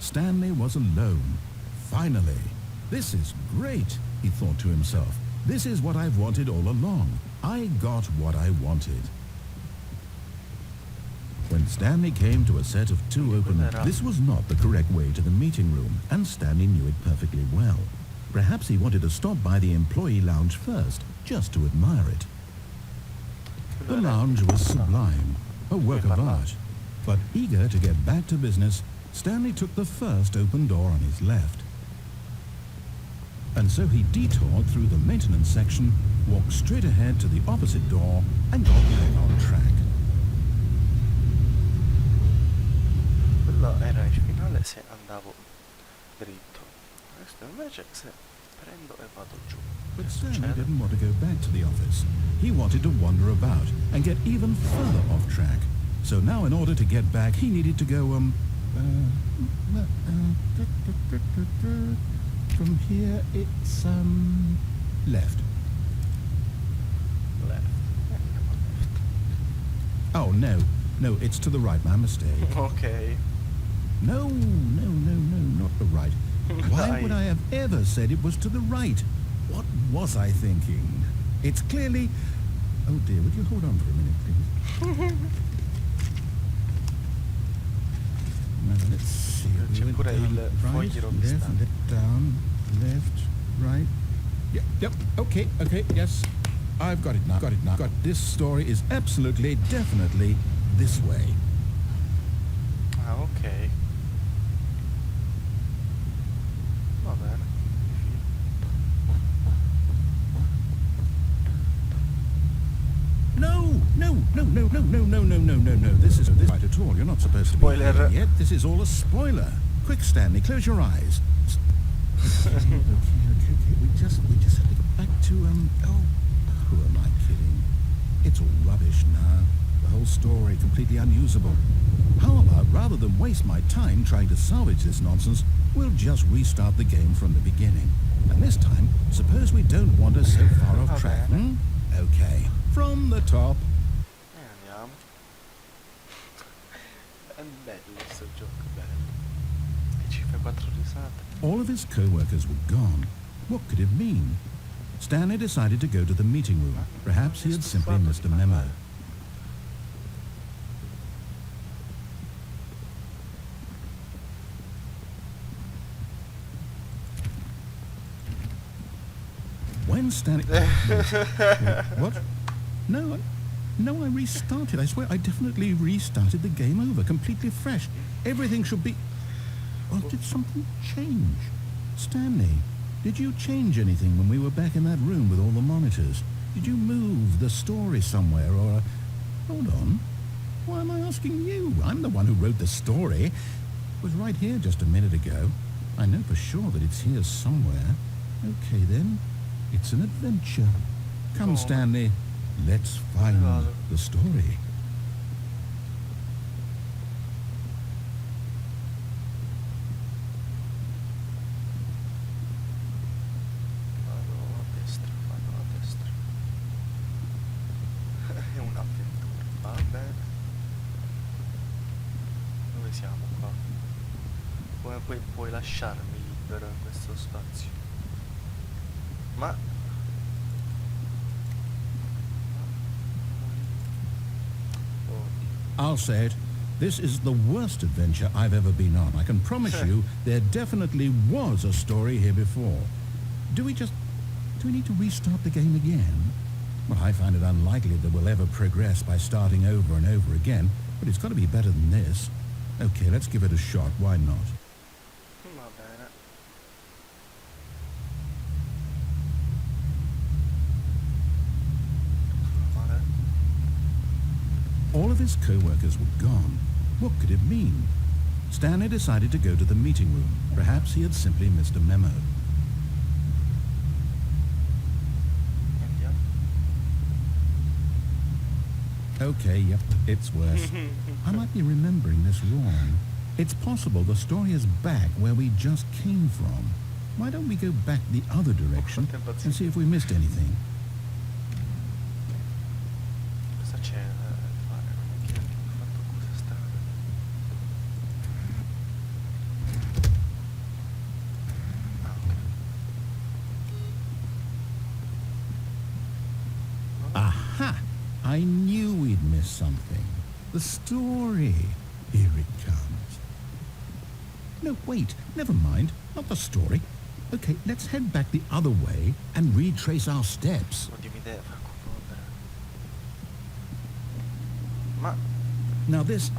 Stanley was alone. Finally. This is great, he thought to himself. This is what I've wanted all along. I got what I wanted. When Stanley came to a set of two open... This was not the correct way to the meeting room, and Stanley knew it perfectly well. Perhaps he wanted to stop by the employee lounge first, just to admire it. The lounge was sublime, a work of art. But eager to get back to business, Stanley took the first open door on his left. And so he detoured through the maintenance section, walked straight ahead to the opposite door, and got back on track. Quello era il finale se andavo dritto. Questo invece se prendo e vado giù. But Stanley didn't want to go back to the office. He wanted to wander about and get even further off track. So now in order to get back, he needed to go, from here it's, left. Left. Oh, no, it's to the right, my mistake. Ok. No, not the right. Why would I have ever said it was to the right? What was I thinking? It's clearly... Oh dear, would you hold on for a minute, please? Now, let's see. C'è pure il Right, foglio left, down, left, right. Yep, okay, yes. I've got it now. This story is absolutely, definitely this way. Ah, ok. Va bene. No. This isn't right at all. You're not supposed to be here yet. This is all a spoiler. Quick, Stanley, close your eyes. Okay. We just have to get back to, who am I kidding? It's all rubbish now. The whole story completely unusable. How about, rather than waste my time trying to salvage this nonsense, we'll just restart the game from the beginning. And this time, suppose we don't wander so far off track, Okay, from the top. Andiamo. È bello questo gioco, bello. E ci fa 4 risate. All of his co-workers were gone. What could it mean? Stanley decided to go to the meeting room. Perhaps he had simply missed a memo. When Stanley... What? No, I restarted. I swear, I definitely restarted the game over, completely fresh. Everything should be... Or did something change? Stanley, did you change anything when we were back in that room with all the monitors? Did you move the story somewhere, or... Hold on. Why am I asking you? I'm the one who wrote the story. It was right here just a minute ago. I know for sure that it's here somewhere. Okay, then. It's an adventure. Come, Stanley. Let's find the story. Vado a destra. È un'avventura, va bene. Dove siamo qua? Come puoi lasciarmi libero in questo spazio? Ma... I'll say it. This is the worst adventure I've ever been on. I can promise you there definitely was a story here before. Do we need to restart the game again? Well, I find it unlikely that we'll ever progress by starting over and over again, but it's got to be better than this. Okay, let's give it a shot. Why not? Va bene. All of his co-workers were gone. What could it mean? Stanley decided to go to the meeting room. Perhaps he had simply missed a memo. Okay, yep, it's worse. I might be remembering this wrong. It's possible the story is back where we just came from. Why don't we go back the other direction and see if we missed anything? Cosa c'è da fare? Non è che ho fatto cose strane. I knew we'd miss something. The story. Here it comes. No, wait, never mind. Not the story. Okay, let's head back the other way and retrace our steps. Oddio, mi deve far confondere. Ma Now this,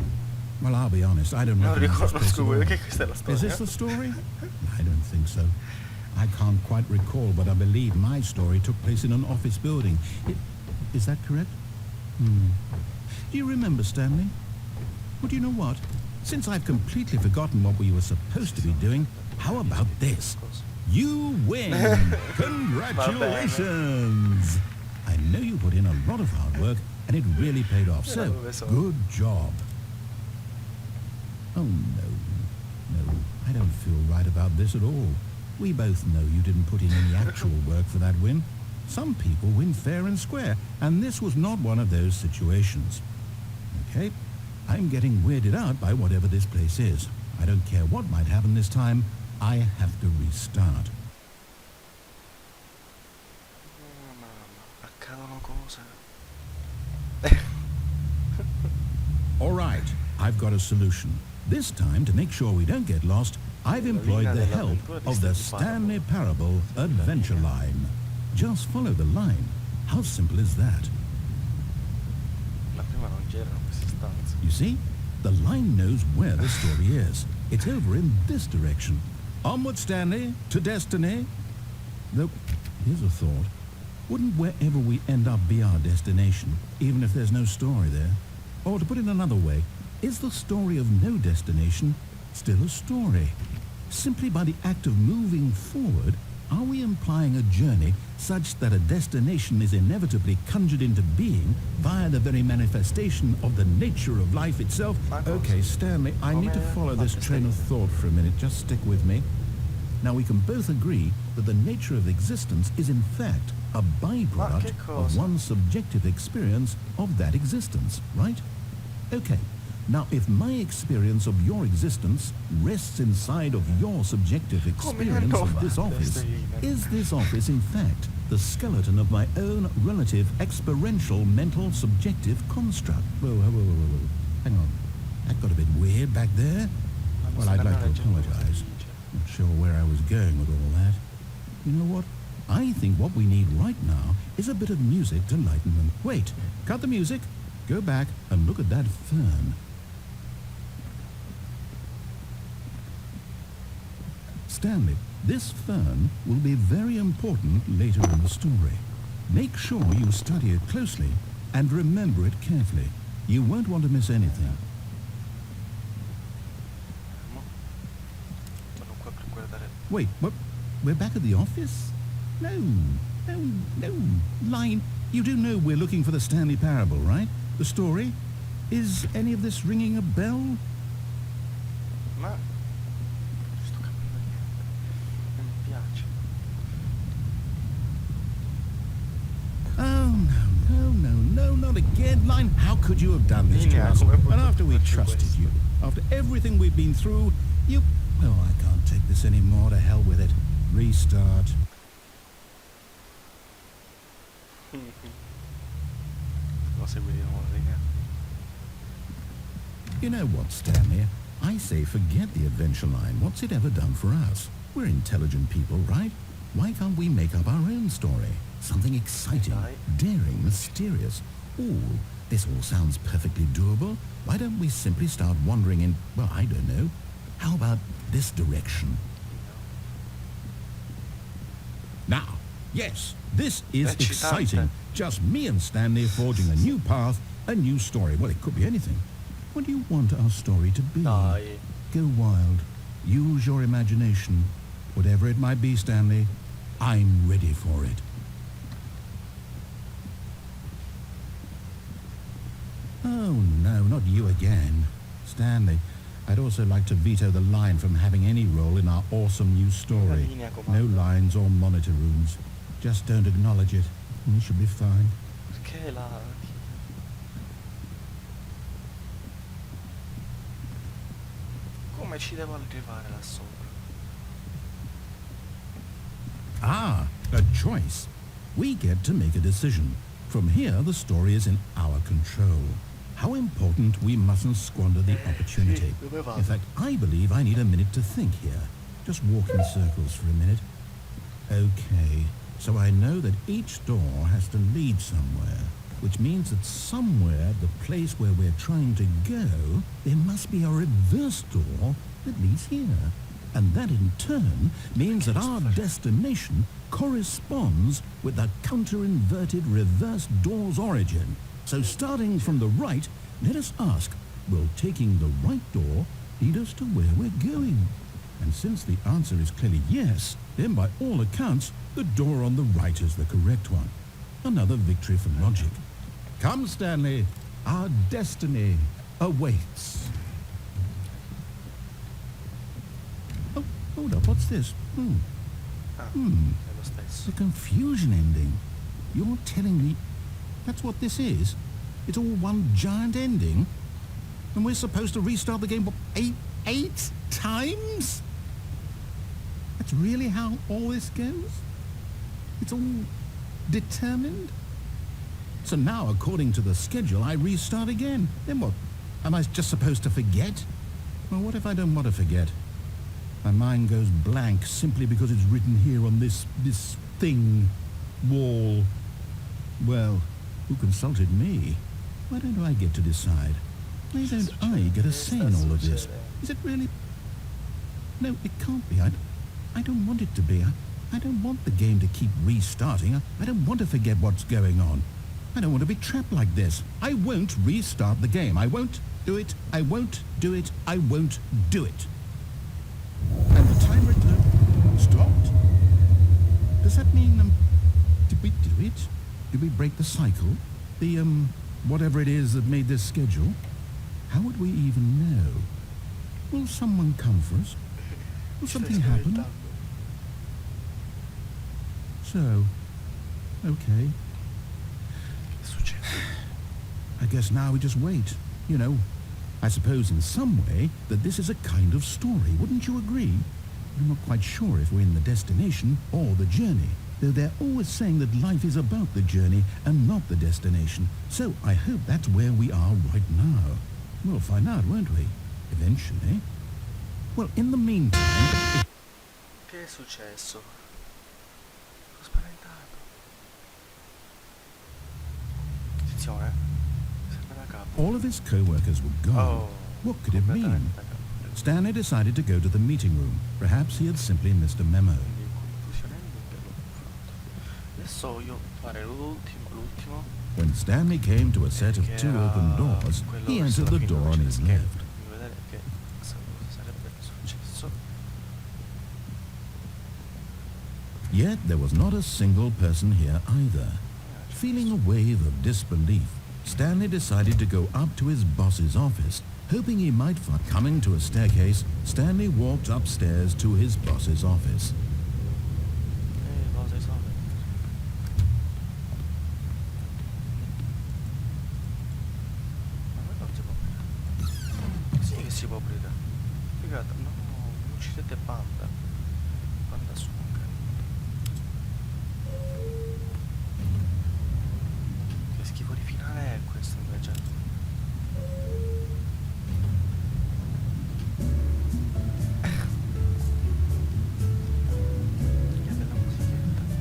well, I'll be honest, I don't non recognize this place at riconosco all. perché questa è la storia. Is this the story? I don't think so. I can't quite recall, but I believe my story took place in an office building. Is that correct? Do you remember, Stanley? Well, do you know what? Since I've completely forgotten what we were supposed to be doing, how about this? You win! Congratulations! I know you put in a lot of hard work, and it really paid off. So, good job. Oh, no, I don't feel right about this at all. We both know you didn't put in any actual work for that win. Some people win fair and square, and this was not one of those situations. Okay, I'm getting weirded out by whatever this place is. I don't care what might happen this time. I have to restart. Mamma, accadono cose. All right, I've got a solution. This time, to make sure we don't get lost, I've employed the help of the Stanley Parable Adventure Line. Just follow the line. How simple is that? Ma prima non c'erano queste stanze. You see? The line knows where the story is. It's over in this direction. Onward, Stanley, to destiny. Though, here's a thought. Wouldn't wherever we end up be our destination, even if there's no story there? Or to put it another way, is the story of no destination still a story? Simply by the act of moving forward, are we implying a journey such that a destination is inevitably conjured into being via the very manifestation of the nature of life itself? Okay, Stanley, I need to follow this train of thought for a minute. Just stick with me. Now, we can both agree that the nature of existence is in fact a byproduct of one's subjective experience of that existence, right? Okay. Now, if my experience of your existence rests inside of your subjective experience of this office, is this office, in fact, the skeleton of my own relative experiential mental subjective construct? Whoa. Hang on. That got a bit weird back there. Well, I'd like to apologize. Not sure where I was going with all that. You know what? I think what we need right now is a bit of music to lighten them. Wait, cut the music. Go back and look at that fern. Stanley, this fern will be very important later in the story. Make sure you study it closely and remember it carefully. You won't want to miss anything. Wait, what? We're back at the office? No. Line, you do know we're looking for the Stanley Parable, right? The story? Is any of this ringing a bell? Ma sto capendo niente. Non mi piace. Oh, no, not again. Line, how could you have done this to us? And after we trusted you, after everything we've been through, you... Oh, I can't take this anymore. To hell with it. Restart. You know what, Stanley? I say forget the adventure line. What's it ever done for us? We're intelligent people, right? Why can't we make up our own story? Something exciting, daring, mysterious. Ooh, this all sounds perfectly doable. Why don't we simply start wandering in, well, I don't know. How about this direction? Now, yes, this is exciting. Just me and Stanley forging a new path, a new story. Well, it could be anything. What do you want our story to be? Go wild. Use your imagination. Whatever it might be, Stanley, I'm ready for it. Oh, no, not you again. Stanley, I'd also like to veto the line from having any role in our awesome new story. No lines or monitor rooms. Just don't acknowledge it, and we should be fine. Perché la... Come ci devo arrivare là sopra? Ah, a choice. We get to make a decision. From here, the story is in our control. How important we mustn't squander the opportunity. In fact, I believe I need a minute to think here. Just walk in circles for a minute. Okay, so I know that each door has to lead somewhere, which means that somewhere, the place where we're trying to go, there must be a reverse door that leads here. And that in turn means that our destination corresponds with the counter-inverted reverse door's origin. So starting from the right, let us ask, will taking the right door lead us to where we're going? And since the answer is clearly yes, then by all accounts, the door on the right is the correct one. Another victory for logic. Come, Stanley, our destiny awaits. Oh, hold up, what's this? È lo stesso. The confusion ending. You're telling me that's what this is? It's all one giant ending? And we're supposed to restart the game, what, eight times? That's really how all this goes? It's all determined? So now, according to the schedule, I restart again. Then what? Am I just supposed to forget? Well, what if I don't want to forget? My mind goes blank simply because it's written here on this thing, wall. Well, who consulted me? Why don't I get to decide? Why don't I get a say in all of this? Is it really? No, it can't be. I don't want it to be. I don't want the game to keep restarting. I don't want to forget what's going on. I don't want to be trapped like this. I won't restart the game. I won't do it. I won't do it. I won't do it. And the timer stopped? Does that mean, did we do it? Did we break the cycle? The, whatever it is that made this schedule? How would we even know? Will someone come for us? Will something happen? So, okay. I guess now we just wait. You know, I suppose in some way that this is a kind of story. Wouldn't you agree? I'm not quite sure if we're in the destination or the journey, though they're always saying that life is about the journey and not the destination. So I hope that's where we are right now. We'll find out, won't we? Eventually. Well, in the meantime... Che è successo? Sono spaventato. Attenzione. Serve da capo. All of his co-workers were gone. Oh, What could it mean? completamente da capo. Stanley decided to go to the meeting room. Perhaps he had simply missed a memo. Quindi confusione e bello fatto. Adesso io fare l'ultimo. When Stanley came to a set of two open doors, he entered the door on his left. Fammi vedere che cosa sarebbe successo. Yet there was not a single person here either. Feeling a wave of disbelief, Stanley decided to go up to his boss's office, hoping he might find... Coming to a staircase, Stanley walked upstairs to his boss's office. Cosa hai soldi? Ma quello non si può aprire. Sì che si può aprire. Figata, no, non uccidete Panda. Panda Song. Che schifo di finale è questo invece? Che bella musichetta.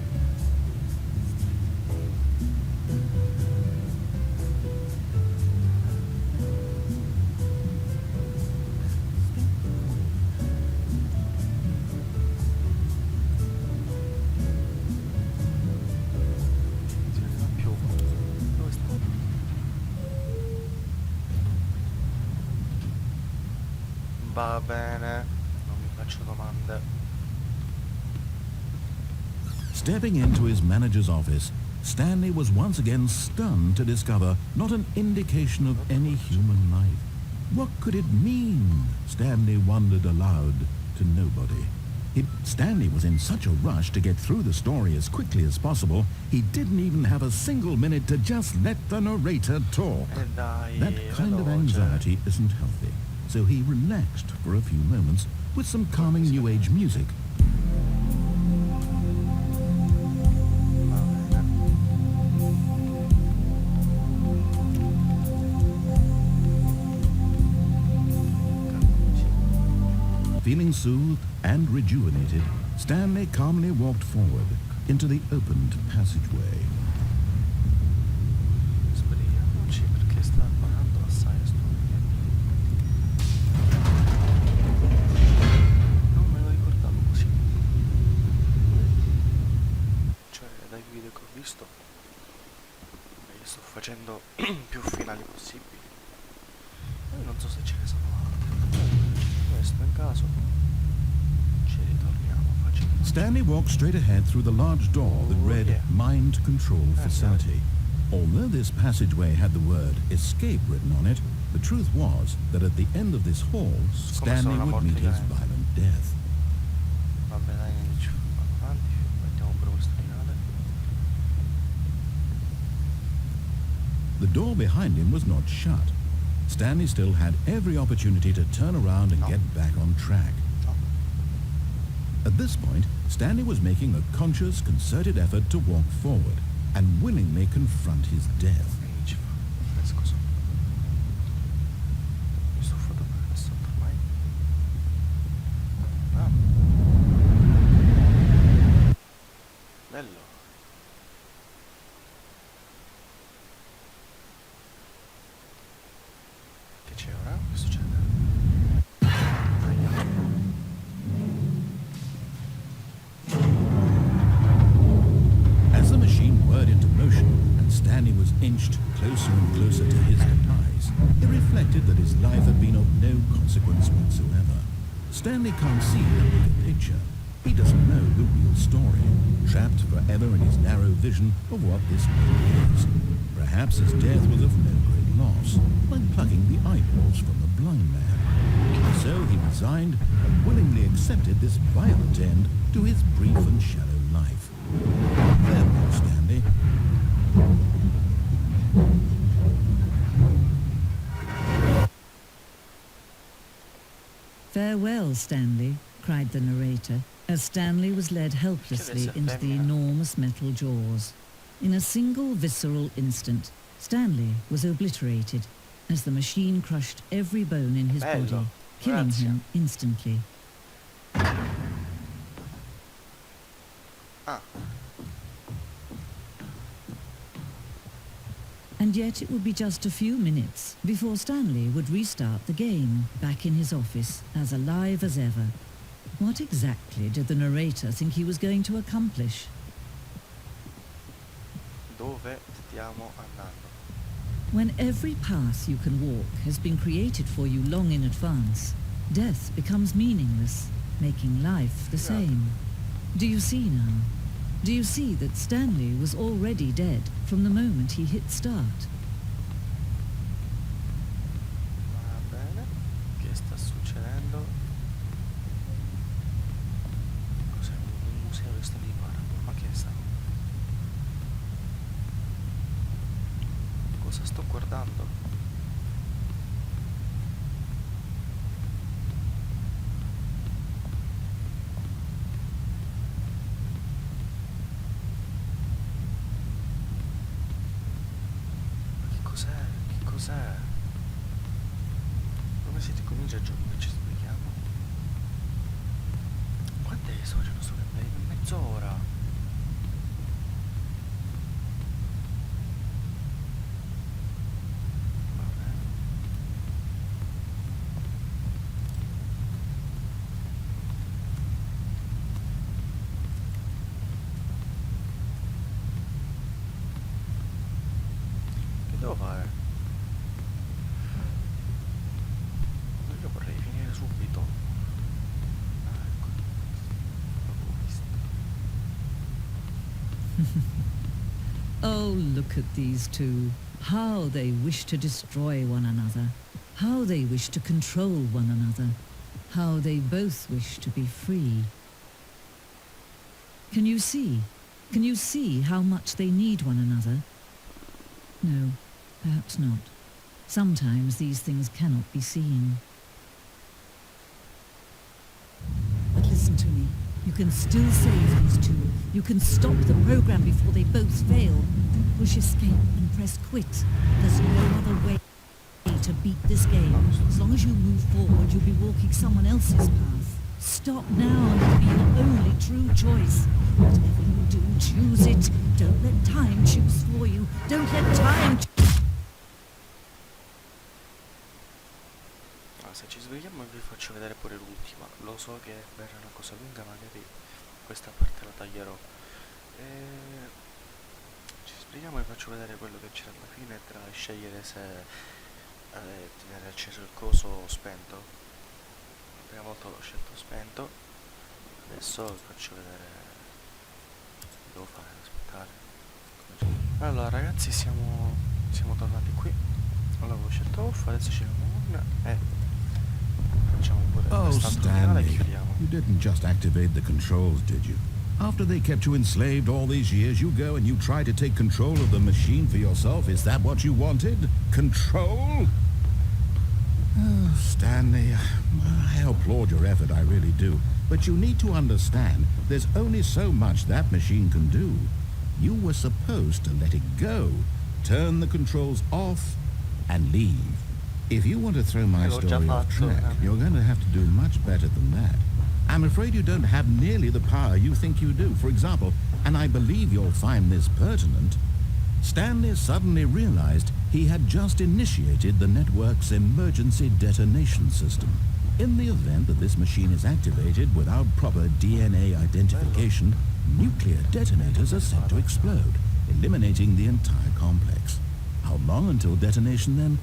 Si vede la più. Dove sta? Va bene, non mi faccio domande. Stepping into his manager's office, Stanley was once again stunned to discover not an indication of any human life. What could it mean? Stanley wondered aloud to nobody. Stanley was in such a rush to get through the story as quickly as possible, he didn't even have a single minute to just let the narrator talk. Dai, That kind of veloce. anxiety isn't healthy, so he relaxed for a few moments with some calming New Age music. Va bene. soothed and rejuvenated, Stanley calmly walked forward into the opened passageway. Sbrighiamoci perché sta parando assai sto non me lo ricordavo così. Cioè dai video che ho visto io sto facendo più finali possibili. Non so se ce ne sono altri. Questo in caso ci ritorniamo facilmente. Stanley walked straight ahead through the large door that read Mind Control Facility. Although this passageway had the word escape written on it, the truth was that at the end of this hall, Stanley would meet his violent death. Vabbè dai, ci andiamo avanti, mettiamo pure questo finale. The door behind him was not shut. Stanley still had every opportunity to turn around and get back on track. At this point, Stanley was making a conscious, concerted effort to walk forward and willingly confront his death. Bello. Che c'è ora? Che succede? As the machine whirred into motion and Stanley was inched closer and closer to his demise, he reflected that his life had been of no consequence whatsoever. Stanley can't see the bigger picture. He doesn't know the real story, trapped forever in his narrow vision of what this world is. Perhaps his death was of no great loss, like plucking the eyeballs from the blind man. So he resigned and willingly accepted this violent end to his brief and shallow life. Farewell, Stanley. Farewell, Stanley, cried the narrator, as Stanley was led helplessly into the enormous metal jaws. In a single visceral instant, Stanley was obliterated as the machine crushed every bone in his body, killing him instantly. And yet it would be just a few minutes before Stanley would restart the game, back in his office, as alive as ever. What exactly did the narrator think he was going to accomplish? Dove stiamo andando? When every path you can walk has been created for you long in advance, death becomes meaningless, making life the same. Do you see now? Do you see that Stanley was already dead from the moment he hit start? Va bene, che sta succedendo? Cos'è? Un museo di Stanley Parable? Ma che sta? Cosa sto guardando? Come si ricomincia il gioco che ci sbrighiamo? Quante sono? Ce ne sono per mezz'ora. Vabbè. Che devo fare? Subito. Ecco. L'avevo visto. Oh, look at these two. How they wish to destroy one another. How they wish to control one another. How they both wish to be free. Can you see? Can you see how much they need one another? No, perhaps not. Sometimes these things cannot be seen. But listen to me. You can still save these two. You can stop the program before they both fail. Push escape and press quit. There's no other way to beat this game. As long as you move forward, you'll be walking someone else's path. Stop now and it'll be your only true choice. Whatever you do, choose it. Don't let time choose for you. Don't let time Se ci svegliamo vi faccio vedere pure l'ultima. Lo so che verrà una cosa lunga, magari questa parte la taglierò. Ci svegliamo e vi faccio vedere quello che c'era alla fine, tra scegliere se tenere acceso il coso o spento. La prima volta l'ho scelto spento, adesso vi faccio vedere. Devo fare, aspettare. Allora ragazzi, siamo tornati qui. Allora avevo scelto off, adesso c'è on e facciamo pure Oh, quest'altro finale e Stanley, chiudiamo. you didn't just activate the controls, did you? After they kept you enslaved all these years, you go and you try to take control of the machine for yourself? Is that what you wanted? Control? Oh, Stanley, I applaud your effort, I really do. But you need to understand, there's only so much that machine can do. You were supposed to let it go, turn the controls off, and leave. If you want to throw my story off track, you're going to have to do much better than that. I'm afraid you don't have nearly the power you think you do. For example, and I believe you'll find this pertinent, Stanley suddenly realized he had just initiated the network's emergency detonation system. In the event that this machine is activated without proper DNA identification, nuclear detonators are set to explode, eliminating the entire complex. How long until detonation then?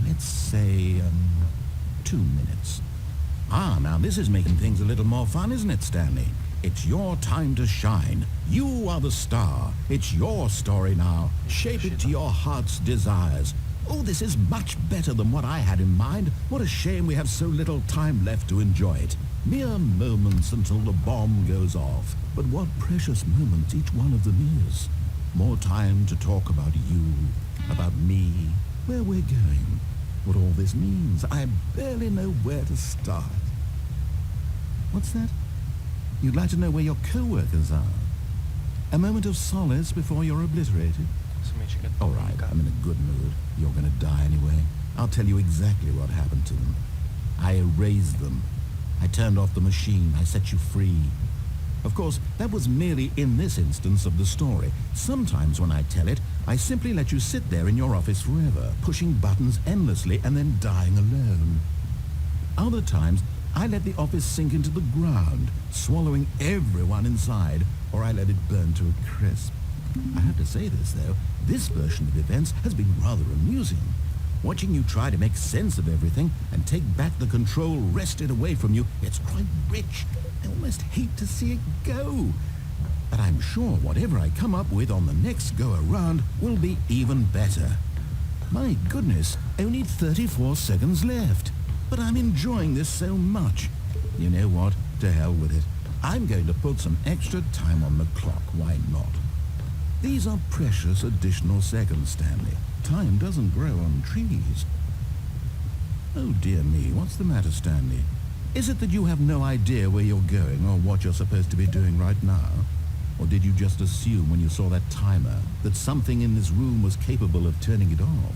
Let's say, 2 minutes. Ah, now this is making things a little more fun, isn't it, Stanley? It's your time to shine. You are the star. It's your story now. Shape it to your heart's desires. Oh, this is much better than what I had in mind. What a shame we have so little time left to enjoy it. Mere moments until the bomb goes off. But what precious moments each one of them is. More time to talk about you, about me, where we're going, what all this means. I barely know where to start. What's that? You'd like to know where your co-workers are? A moment of solace before you're obliterated? All right, I'm in a good mood. You're going to die anyway. I'll tell you exactly what happened to them. I erased them. I turned off the machine. I set you free. Of course, that was merely in this instance of the story. Sometimes when I tell it, I simply let you sit there in your office forever, pushing buttons endlessly and then dying alone. Other times, I let the office sink into the ground, swallowing everyone inside, or I let it burn to a crisp. I have to say this, though, this version of events has been rather amusing. Watching you try to make sense of everything and take back the control wrested away from you, it's quite rich. I almost hate to see it go. But I'm sure whatever I come up with on the next go-around will be even better. My goodness, only 34 seconds left. But I'm enjoying this so much. You know what? To hell with it. I'm going to put some extra time on the clock. Why not? These are precious additional seconds, Stanley. Time doesn't grow on trees. Oh dear me, what's the matter, Stanley? Is it that you have no idea where you're going or what you're supposed to be doing right now? Or did you just assume when you saw that timer that something in this room was capable of turning it off?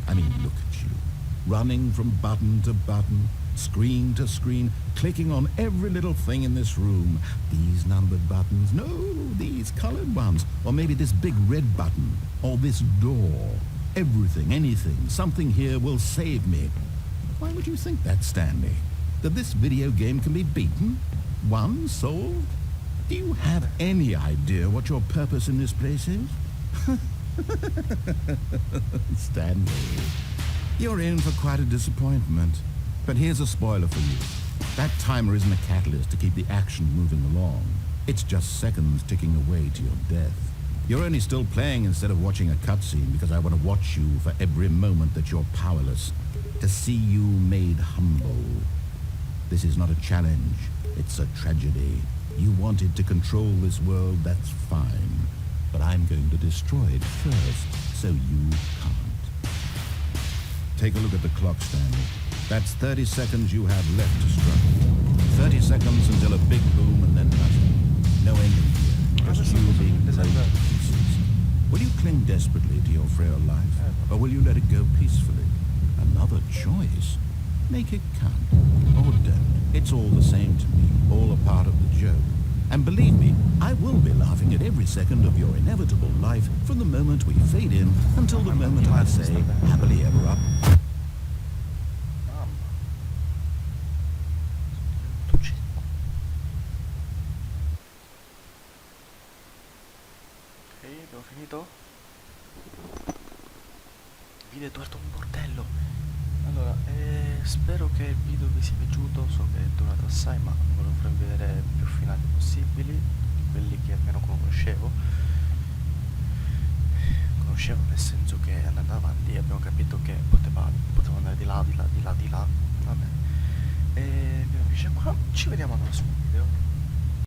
I mean, look at you. Running from button to button, screen to screen, clicking on every little thing in this room. These numbered buttons, no, these colored ones. Or maybe this big red button, or this door. Everything, anything, something here will save me. Why would you think that, Stanley? That this video game can be beaten? Won? Solved? Do you have any idea what your purpose in this place is? Stanley, you're in for quite a disappointment. But here's a spoiler for you. That timer isn't a catalyst to keep the action moving along. It's just seconds ticking away to your death. You're only still playing instead of watching a cutscene because I want to watch you for every moment that you're powerless. To see you made humble. This is not a challenge. It's a tragedy. You wanted to control this world, that's fine. But I'm going to destroy it first, so you can't. Take a look at the clock, Stanley. That's 30 seconds you have left to struggle. 30 seconds until a big boom and then nothing. No ending here. Just you being blown to pieces. Will you cling desperately to your frail life, or will you let it go peacefully? Another choice. Make it count. Or don't. It's all the same to me. All a part of the joke. And believe me, I will be laughing at every second of your inevitable life from the moment we fade in until the moment I say happily ever up. Ok, abbiamo finito. Il video è durato un bordello. Allora, spero che il video vi sia piaciuto. So che è durato assai, ma volevo farvi vedere più finali possibili, quelli che almeno conoscevo nel senso che andando avanti abbiamo capito che potevo andare di là, di là, di là, di là. Vabbè, e vi finisce qua. Ci vediamo al prossimo video.